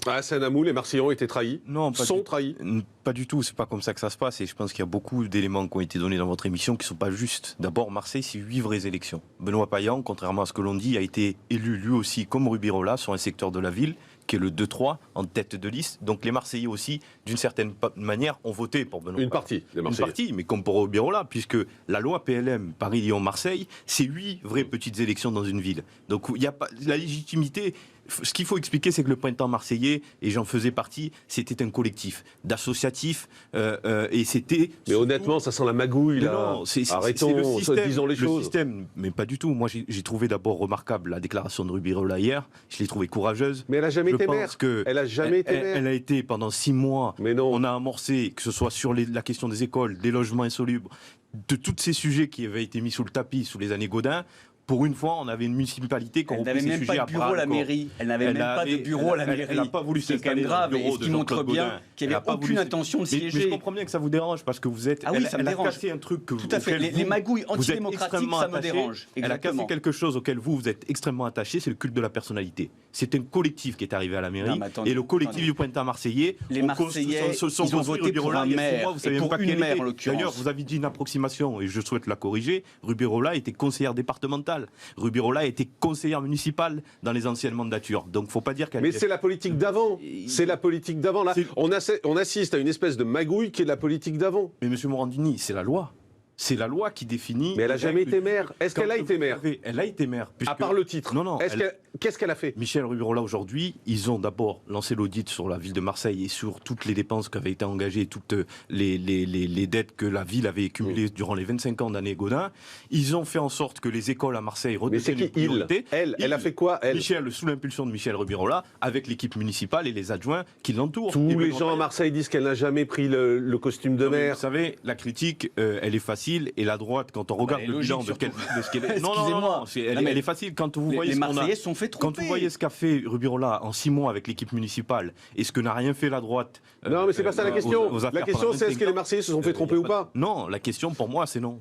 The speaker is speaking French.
À Saint-Namou, les Marseillais ont été trahis. Non, sont trahis. Pas du tout, c'est pas comme ça que ça se passe. Et je pense qu'il y a beaucoup d'éléments qui ont été donnés dans votre émission qui ne sont pas justes. D'abord, Marseille, c'est 8 vraies élections. Benoît Payan, contrairement à ce que l'on dit, a été élu lui aussi, comme Rubirola, sur un secteur de la ville qui est le 2-3 en tête de liste. Donc les Marseillais aussi, d'une certaine manière, ont voté pour Benoît Payan. Une partie des Marseillais. Une partie, mais comme pour Rubirola, puisque la loi PLM Paris-Lyon-Marseille, c'est 8 vraies petites élections dans une ville. Donc il n'y a pas la légitimité. Ce qu'il faut expliquer, c'est que le printemps marseillais, et j'en faisais partie, c'était un collectif d'associatifs, et c'était... Mais honnêtement, ça sent la magouille, là. Non, arrêtons, le système, disons les choses. Le système, mais pas du tout. Moi, j'ai trouvé d'abord remarquable la déclaration de Rubirola hier. Je l'ai trouvée courageuse. Mais elle n'a jamais été maire. Elle a jamais été maire. Elle a été pendant 6 mois. Mais non. On a amorcé, que ce soit sur la question des écoles, des logements insalubres, de tous ces sujets qui avaient été mis sous le tapis sous les années Gaudin. Pour une fois, on avait une municipalité qui repris ces sujets à bras. Elle n'avait même pas de bureau à la mairie. Elle n'avait même pas de bureau à la mairie. Elle n'a pas voulu s'installer dans le bureau de Jean-Claude Gaudin. Ce qui montre bien qu'il n'y avait aucune intention de siéger. Mais je comprends bien que ça vous dérange parce que vous êtes... Ah oui, ça me dérange. Elle a cassé un truc que tout à fait. Les magouilles antidémocratiques, ça me dérange. Elle a cassé quelque chose auquel vous êtes extrêmement attaché, c'est le culte de la personnalité. C'est un collectif qui est arrivé à la mairie et le collectif du printemps marseillais. Les Marseillais, ils ont voté pour un maire et pour une maire en l'occurrence. D'ailleurs, vous avez dit une approximation et je souhaite la corriger. Rubirola était conseillère départementale. Rubirola était conseillère municipale dans les anciennes mandatures. Donc, il ne faut pas dire qu'elle... Mais c'est la politique d'avant. C'est la politique d'avant. Là, on assiste à une espèce de magouille qui est de la politique d'avant. Mais M. Morandini, c'est la loi. C'est la loi qui définit... Mais elle n'a jamais été maire. Est-ce qu'elle a été maire ? Elle a été maire. À part le titre. Non. Qu'est-ce qu'elle a fait ? Michel Rubirola, aujourd'hui, ils ont d'abord lancé l'audit sur la ville de Marseille et sur toutes les dépenses qui avaient été engagées, toutes les dettes que la ville avait accumulées durant les 25 ans d'année Gaudin. Ils ont fait en sorte que les écoles à Marseille redeviennent une priorité. Elle a fait quoi, elle ? Michel, sous l'impulsion de Michel Rubirola, avec l'équipe municipale et les adjoints qui l'entourent. Tous les gens à Marseille disent qu'elle n'a jamais pris le costume de maire. Vous savez, la critique, elle est facile et la droite, quand on regarde le bilan de ce qu'elle est... Non, elle est facile quand vous voyez les Marseillais sont fait tromper. Quand vous voyez ce qu'a fait Rubirola en 6 mois avec l'équipe municipale et ce que n'a rien fait la droite... Non, mais c'est pas ça la question. La question, c'est est-ce que les Marseillais se sont fait tromper ou pas ? Non, la question pour moi, c'est non.